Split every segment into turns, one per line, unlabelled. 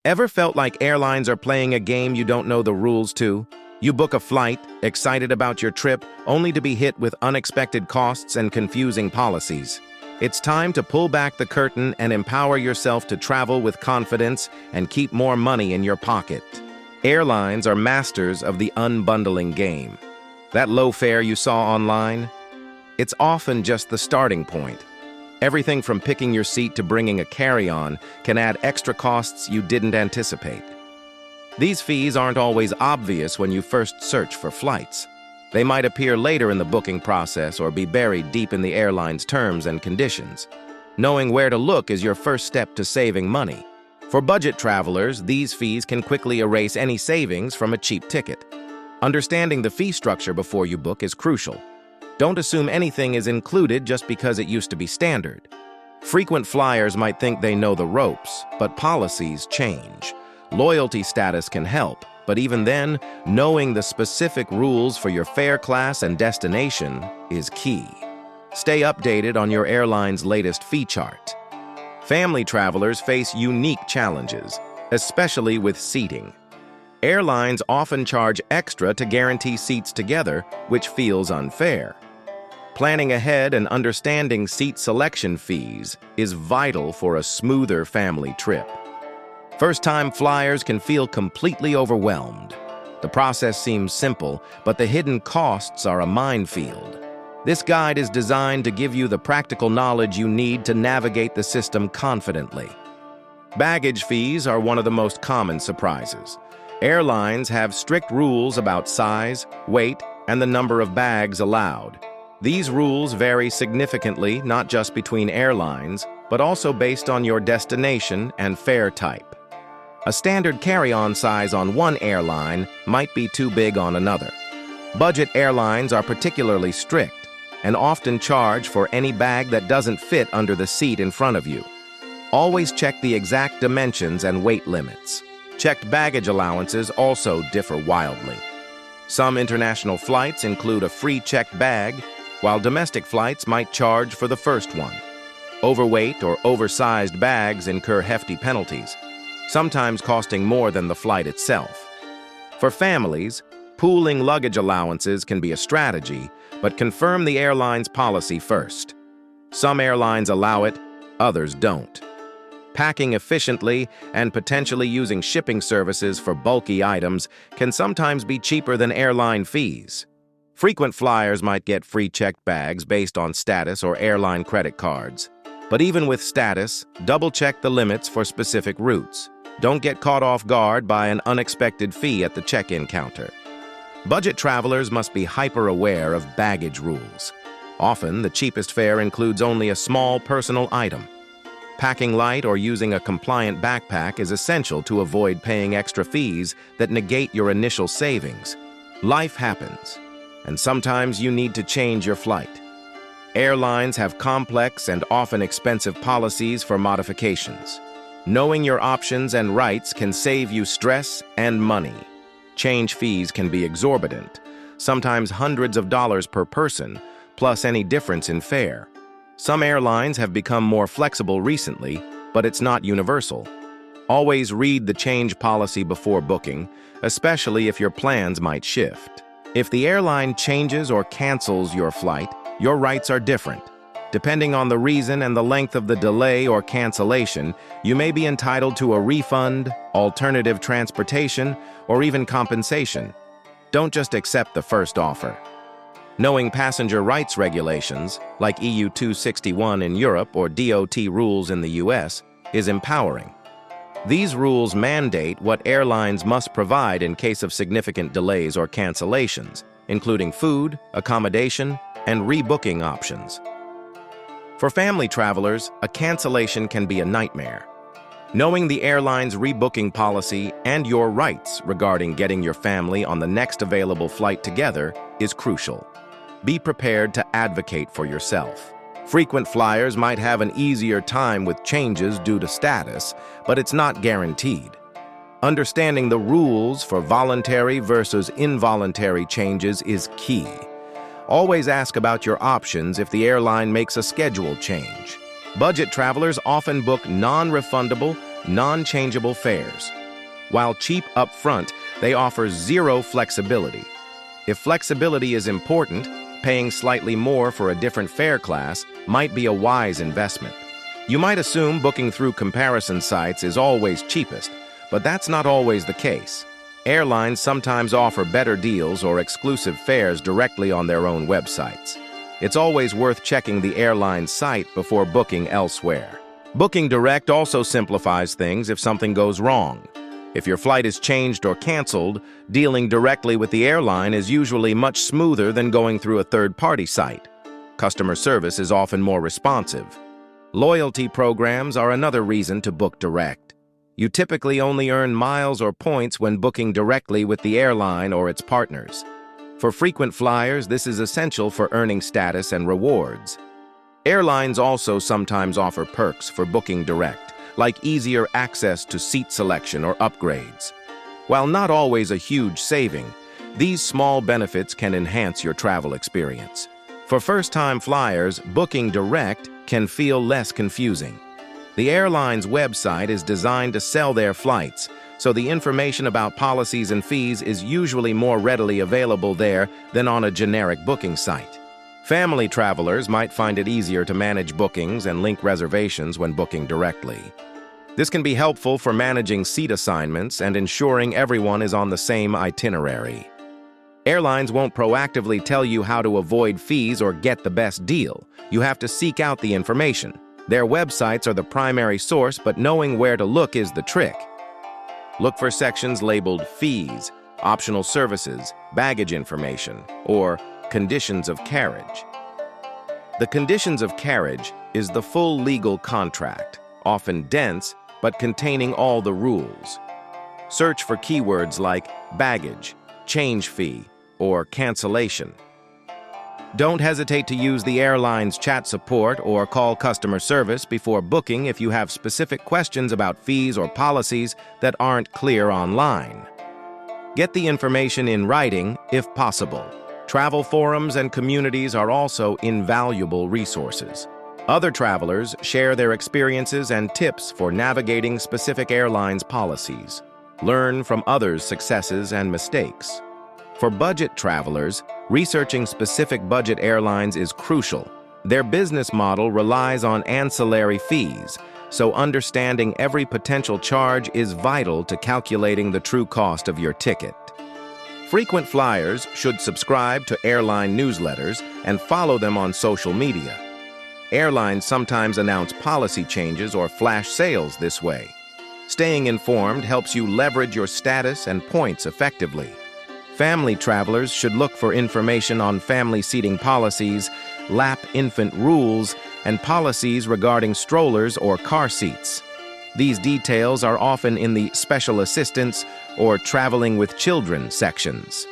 Ever felt like airlines are playing a game you don't know the rules to? You book a flight, excited about your trip, only to be hit with unexpected costs and confusing policies. It's time to pull back the curtain and empower yourself to travel with confidence and keep more money in your pocket. Airlines are masters of the unbundling game. That low fare you saw online? It's often just the starting point. Everything from picking your seat to bringing a carry-on can add extra costs you didn't anticipate. These fees aren't always obvious when you first search for flights. They might appear later in the booking process or be buried deep in the airline's terms and conditions. Knowing where to look is your first step to saving money. For budget travelers, these fees can quickly erase any savings from a cheap ticket. Understanding the fee structure before you book is crucial. Don't assume anything is included just because it used to be standard. Frequent flyers might think they know the ropes, but policies change. Loyalty status can help, but even then, knowing the specific rules for your fare class and destination is key. Stay updated on your airline's latest fee chart. Family travelers face unique challenges, especially with seating. Airlines often charge extra to guarantee seats together, which feels unfair. Planning ahead and understanding seat selection fees is vital for a smoother family trip. First-time flyers can feel completely overwhelmed. The process seems simple, but the hidden costs are a minefield. This guide is designed to give you the practical knowledge you need to navigate the system confidently. Baggage fees are one of the most common surprises. Airlines have strict rules about size, weight, and the number of bags allowed. These rules vary significantly not just between airlines, but also based on your destination and fare type. A standard carry-on size on one airline might be too big on another. Budget airlines are particularly strict and often charge for any bag that doesn't fit under the seat in front of you. Always check the exact dimensions and weight limits. Checked baggage allowances also differ wildly. Some international flights include a free checked bag, while domestic flights might charge for the first one. Overweight or oversized bags incur hefty penalties, sometimes costing more than the flight itself. For families, pooling luggage allowances can be a strategy, but confirm the airline's policy first. Some airlines allow it, others don't. Packing efficiently and potentially using shipping services for bulky items can sometimes be cheaper than airline fees. Frequent flyers might get free checked bags based on status or airline credit cards. But even with status, double-check the limits for specific routes. Don't get caught off guard by an unexpected fee at the check-in counter. Budget travelers must be hyper-aware of baggage rules. Often, the cheapest fare includes only a small personal item. Packing light or using a compliant backpack is essential to avoid paying extra fees that negate your initial savings. Life happens, and sometimes you need to change your flight. Airlines have complex and often expensive policies for modifications. Knowing your options and rights can save you stress and money. Change fees can be exorbitant, sometimes hundreds of dollars per person, plus any difference in fare. Some airlines have become more flexible recently, but it's not universal. Always read the change policy before booking, especially if your plans might shift. If the airline changes or cancels your flight, your rights are different. Depending on the reason and the length of the delay or cancellation, you may be entitled to a refund, alternative transportation, or even compensation. Don't just accept the first offer. Knowing passenger rights regulations, like EU 261 in Europe or DOT rules in the US, is empowering. These rules mandate what airlines must provide in case of significant delays or cancellations, including food, accommodation, and rebooking options. For family travelers, a cancellation can be a nightmare. Knowing the airline's rebooking policy and your rights regarding getting your family on the next available flight together is crucial. Be prepared to advocate for yourself. Frequent flyers might have an easier time with changes due to status, but it's not guaranteed. Understanding the rules for voluntary versus involuntary changes is key. Always ask about your options if the airline makes a schedule change. Budget travelers often book non-refundable non-changeable fares. While cheap up front, they offer zero flexibility. If flexibility is important, paying slightly more for a different fare class might be a wise investment. You might assume booking through comparison sites is always cheapest, but that's not always the case. Airlines sometimes offer better deals or exclusive fares directly on their own websites. It's always worth checking the airline's site before booking elsewhere. Booking direct also simplifies things if something goes wrong. If your flight is changed or canceled, dealing directly with the airline is usually much smoother than going through a third-party site. Customer service is often more responsive. Loyalty programs are another reason to book direct. You typically only earn miles or points when booking directly with the airline or its partners. For frequent flyers, this is essential for earning status and rewards. Airlines also sometimes offer perks for booking direct, like easier access to seat selection or upgrades. While not always a huge saving, these small benefits can enhance your travel experience. For first-time flyers, booking direct can feel less confusing. The airline's website is designed to sell their flights, so the information about policies and fees is usually more readily available there than on a generic booking site. Family travelers might find it easier to manage bookings and link reservations when booking directly. This can be helpful for managing seat assignments and ensuring everyone is on the same itinerary. Airlines won't proactively tell you how to avoid fees or get the best deal. You have to seek out the information. Their websites are the primary source, but knowing where to look is the trick. Look for sections labeled Fees, Optional Services, Baggage Information, or Conditions of Carriage. The Conditions of Carriage is the full legal contract, often dense, but containing all the rules. Search for keywords like baggage, change fee, or cancellation. Don't hesitate to use the airline's chat support or call customer service before booking if you have specific questions about fees or policies that aren't clear online. Get the information in writing if possible. Travel forums and communities are also invaluable resources. Other travelers share their experiences and tips for navigating specific airlines' policies. Learn from others' successes and mistakes. For budget travelers, researching specific budget airlines is crucial. Their business model relies on ancillary fees, so understanding every potential charge is vital to calculating the true cost of your ticket. Frequent flyers should subscribe to airline newsletters and follow them on social media. Airlines sometimes announce policy changes or flash sales this way. Staying informed helps you leverage your status and points effectively. Family travelers should look for information on family seating policies, lap infant rules, and policies regarding strollers or car seats. These details are often in the special assistance or traveling with children sections.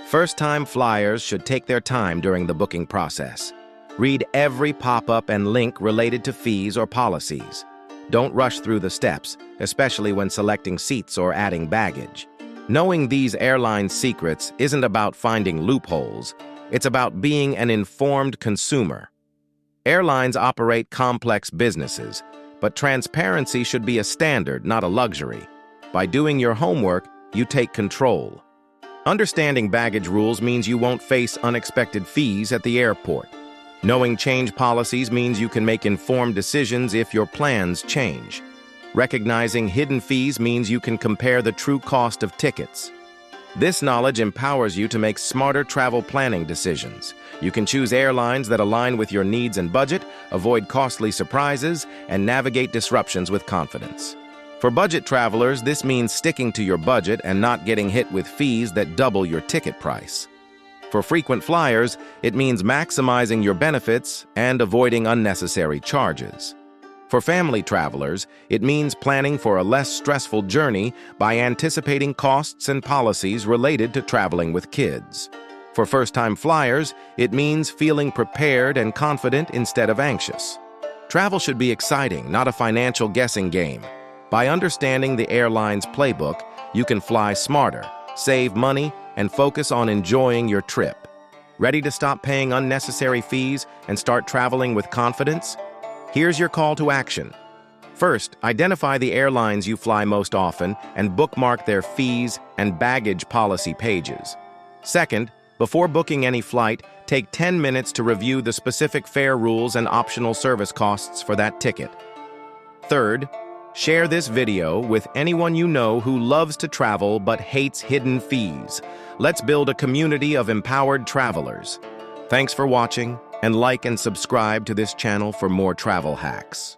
First-time flyers should take their time during the booking process. Read every pop-up and link related to fees or policies. Don't rush through the steps, especially when selecting seats or adding baggage. Knowing these airline secrets isn't about finding loopholes. It's about being an informed consumer. Airlines operate complex businesses, but transparency should be a standard, not a luxury. By doing your homework, you take control. Understanding baggage rules means you won't face unexpected fees at the airport. Knowing change policies means you can make informed decisions if your plans change. Recognizing hidden fees means you can compare the true cost of tickets. This knowledge empowers you to make smarter travel planning decisions. You can choose airlines that align with your needs and budget, avoid costly surprises, and navigate disruptions with confidence. For budget travelers, this means sticking to your budget and not getting hit with fees that double your ticket price. For frequent flyers, it means maximizing your benefits and avoiding unnecessary charges. For family travelers, it means planning for a less stressful journey by anticipating costs and policies related to traveling with kids. For first-time flyers, it means feeling prepared and confident instead of anxious. Travel should be exciting, not a financial guessing game. By understanding the airline's playbook, you can fly smarter, save money, and focus on enjoying your trip. Ready to stop paying unnecessary fees and start traveling with confidence? Here's your call to action. First, identify the airlines you fly most often and bookmark their fees and baggage policy pages. Second, before booking any flight, take 10 minutes to review the specific fare rules and optional service costs for that ticket. Third, share this video with anyone you know who loves to travel but hates hidden fees. Let's build a community of empowered travelers. Thanks for watching, and like and subscribe to this channel for more travel hacks.